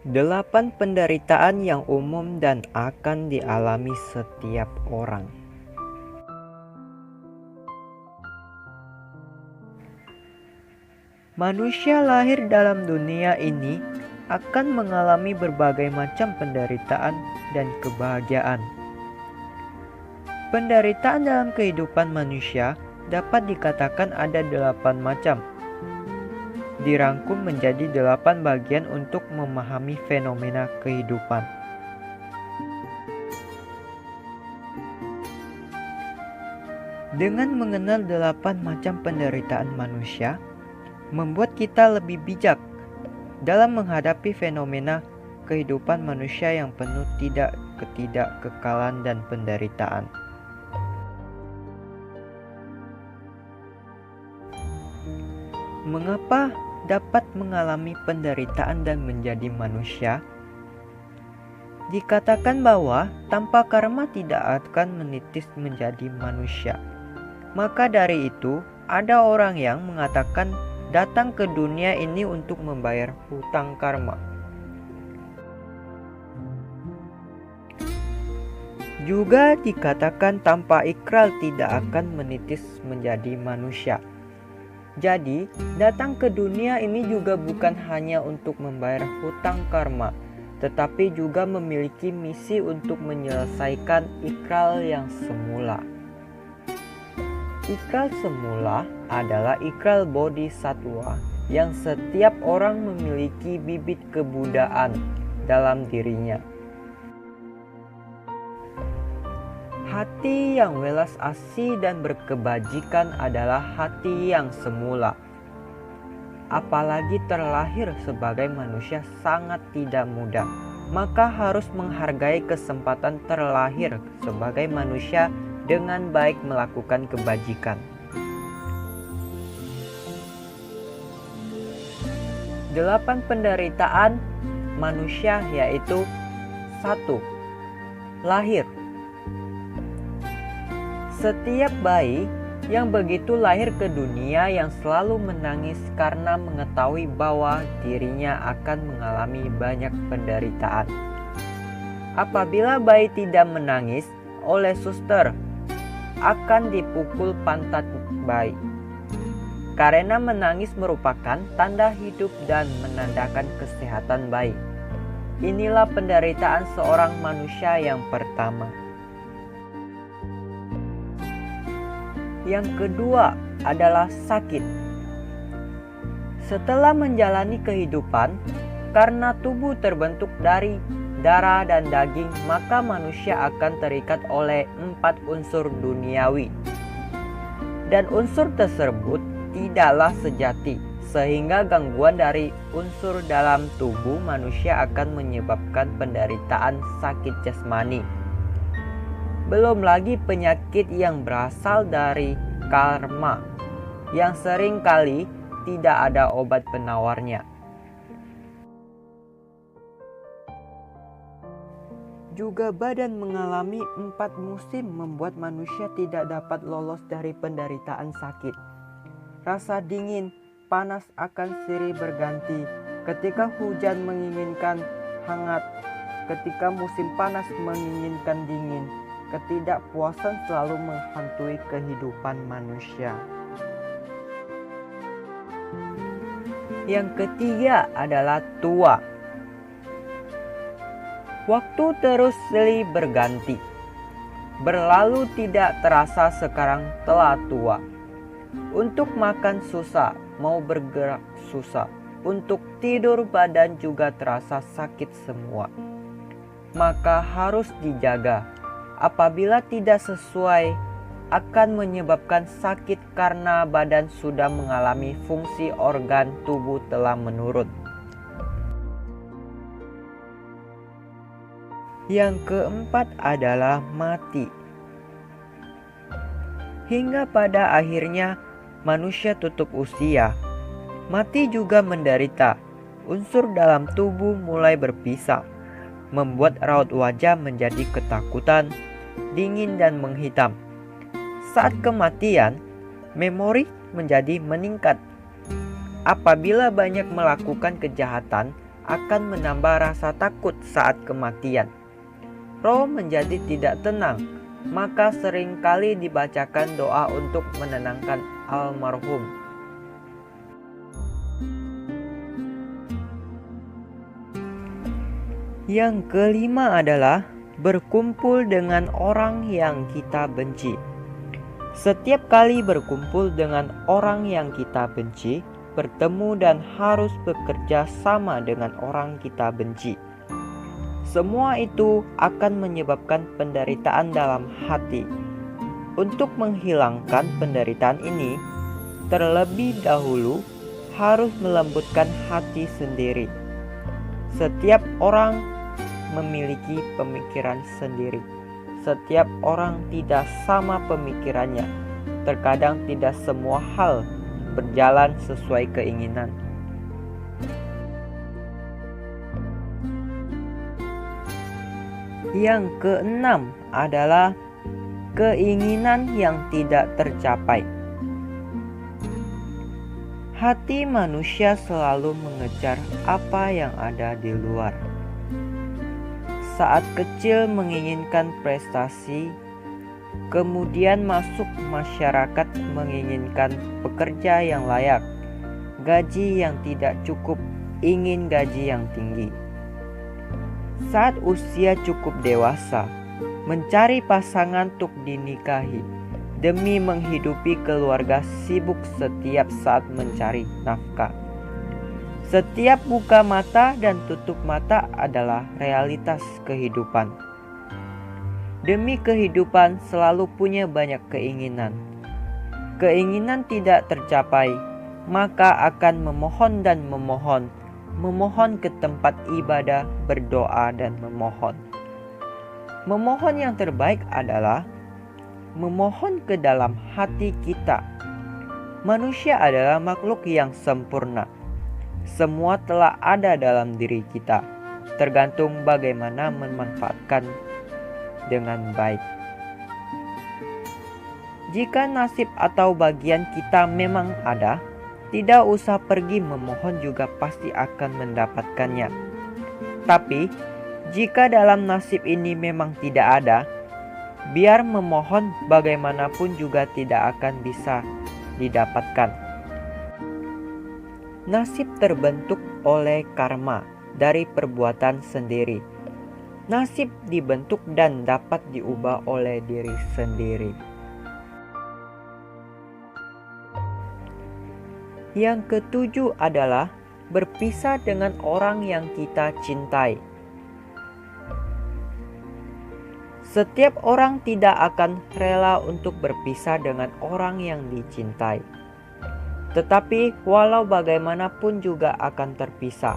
8 penderitaan yang umum dan akan dialami setiap orang. Manusia lahir dalam dunia ini akan mengalami berbagai macam penderitaan dan kebahagiaan. Penderitaan dalam kehidupan manusia dapat dikatakan ada 8 macam. Dirangkum menjadi 8 bagian untuk memahami fenomena kehidupan. Dengan mengenal 8 macam penderitaan manusia, membuat kita lebih bijak dalam menghadapi fenomena kehidupan manusia yang penuh ketidakkekalan dan penderitaan. Mengapa dapat mengalami penderitaan dan menjadi manusia? Dikatakan bahwa tanpa karma tidak akan menitis menjadi manusia. Maka dari itu, ada orang yang mengatakan datang ke dunia ini untuk membayar hutang karma. Juga dikatakan tanpa ikrar tidak akan menitis menjadi manusia. Jadi, datang ke dunia ini juga bukan hanya untuk membayar hutang karma, tetapi juga memiliki misi untuk menyelesaikan ikrar yang semula. Ikrar semula adalah ikrar bodhisatwa yang setiap orang memiliki bibit kebudaan dalam dirinya. Hati yang welas asih dan berkebajikan adalah hati yang semula. Apalagi terlahir sebagai manusia sangat tidak mudah, maka harus menghargai kesempatan terlahir sebagai manusia dengan baik melakukan kebajikan. 8 penderitaan manusia yaitu 1. Lahir. Setiap bayi yang begitu lahir ke dunia yang selalu menangis karena mengetahui bahwa dirinya akan mengalami banyak penderitaan. Apabila bayi tidak menangis, oleh suster akan dipukul pantat bayi. Karena menangis merupakan tanda hidup dan menandakan kesehatan bayi. Inilah penderitaan seorang manusia yang pertama. Yang kedua adalah sakit. Setelah menjalani kehidupan, karena tubuh terbentuk dari darah dan daging, maka manusia akan terikat oleh 4 unsur duniawi. Dan unsur tersebut tidaklah sejati, sehingga gangguan dari unsur dalam tubuh manusia akan menyebabkan penderitaan sakit jasmani. Belum lagi penyakit yang berasal dari karma, yang sering kali tidak ada obat penawarnya. Juga badan mengalami 4 musim membuat manusia tidak dapat lolos dari penderitaan sakit. Rasa dingin, panas akan silih berganti. Ketika hujan menginginkan hangat, ketika musim panas menginginkan dingin. Ketidakpuasan selalu menghantui kehidupan manusia. Yang ketiga adalah tua. Waktu terus silih berganti. Berlalu tidak terasa sekarang telah tua. Untuk makan susah, mau bergerak susah. Untuk tidur badan juga terasa sakit semua. Maka harus dijaga. Apabila tidak sesuai, akan menyebabkan sakit karena badan sudah mengalami fungsi organ tubuh telah menurun. Yang keempat adalah mati. Hingga pada akhirnya manusia tutup usia. Mati juga menderita. Unsur dalam tubuh mulai berpisah, membuat raut wajah menjadi ketakutan, dingin dan menghitam. Saat kematian, memori menjadi meningkat. Apabila banyak melakukan kejahatan, akan menambah rasa takut saat kematian. Roh menjadi tidak tenang, maka seringkali dibacakan doa untuk menenangkan almarhum. Yang kelima adalah berkumpul dengan orang yang kita benci. Setiap kali berkumpul dengan orang yang kita benci, bertemu dan harus bekerja sama dengan orang kita benci, semua itu akan menyebabkan penderitaan dalam hati. Untuk menghilangkan penderitaan ini, terlebih dahulu harus melembutkan hati sendiri. Setiap orang memiliki pemikiran sendiri. Setiap orang tidak sama pemikirannya. Terkadang tidak semua hal berjalan sesuai keinginan. Yang keenam adalah keinginan yang tidak tercapai. Hati manusia selalu mengejar apa yang ada di luar. Saat kecil menginginkan prestasi, kemudian masuk masyarakat menginginkan pekerja yang layak, gaji yang tidak cukup, ingin gaji yang tinggi. Saat usia cukup dewasa, mencari pasangan untuk dinikahi, demi menghidupi keluarga sibuk setiap saat mencari nafkah. Setiap buka mata dan tutup mata adalah realitas kehidupan. Demi kehidupan selalu punya banyak keinginan. Keinginan tidak tercapai, maka akan memohon dan memohon. Memohon ke tempat ibadah, berdoa dan memohon. Memohon yang terbaik adalah memohon ke dalam hati kita. Manusia adalah makhluk yang sempurna. Semua telah ada dalam diri kita, tergantung bagaimana memanfaatkan dengan baik. Jika nasib atau bagian kita memang ada, tidak usah pergi memohon juga pasti akan mendapatkannya. Tapi, jika dalam nasib ini memang tidak ada, biar memohon bagaimanapun juga tidak akan bisa didapatkan. Nasib terbentuk oleh karma dari perbuatan sendiri. Nasib dibentuk dan dapat diubah oleh diri sendiri. Yang ketujuh adalah berpisah dengan orang yang kita cintai. Setiap orang tidak akan rela untuk berpisah dengan orang yang dicintai. Tetapi walau bagaimanapun juga akan terpisah.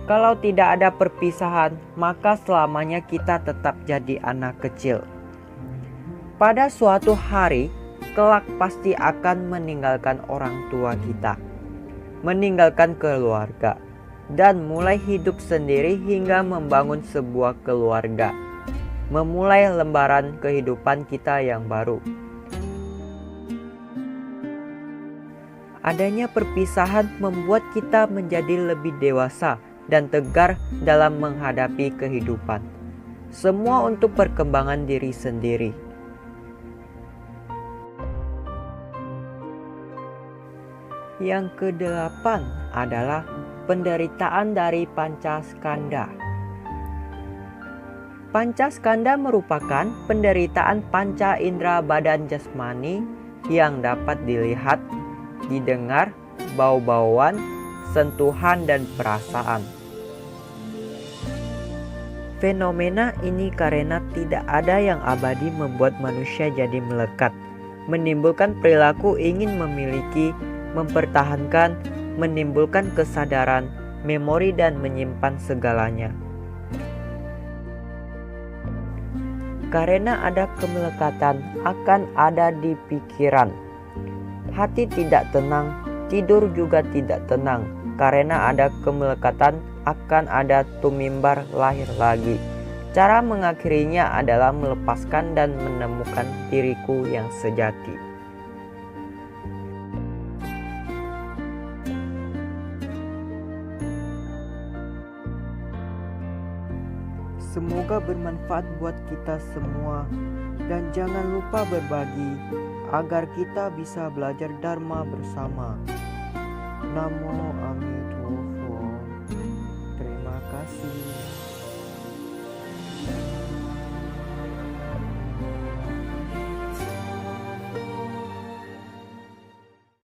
Kalau tidak ada perpisahan, maka selamanya kita tetap jadi anak kecil. Pada suatu hari, kelak pasti akan meninggalkan orang tua kita, meninggalkan keluarga, dan mulai hidup sendiri hingga membangun sebuah keluarga, memulai lembaran kehidupan kita yang baru. Adanya perpisahan membuat kita menjadi lebih dewasa dan tegar dalam menghadapi kehidupan. Semua untuk perkembangan diri sendiri. Yang kedelapan adalah penderitaan dari Pancaskanda. Pancaskanda merupakan penderitaan panca indera badan jasmani yang dapat dilihat, didengar, bau-bauan, sentuhan, dan perasaan. Fenomena ini karena tidak ada yang abadi membuat manusia jadi melekat, menimbulkan perilaku ingin memiliki, mempertahankan, menimbulkan kesadaran, memori, dan menyimpan segalanya. Karena ada kemelekatan akan ada di pikiran. Hati tidak tenang, tidur juga tidak tenang. Karena ada kemelekatan akan ada tumimbar lahir lagi. Cara mengakhirinya adalah melepaskan dan menemukan diriku yang sejati. Semoga bermanfaat buat kita semua, dan jangan lupa berbagi agar kita bisa belajar Dharma bersama. Namo Amin.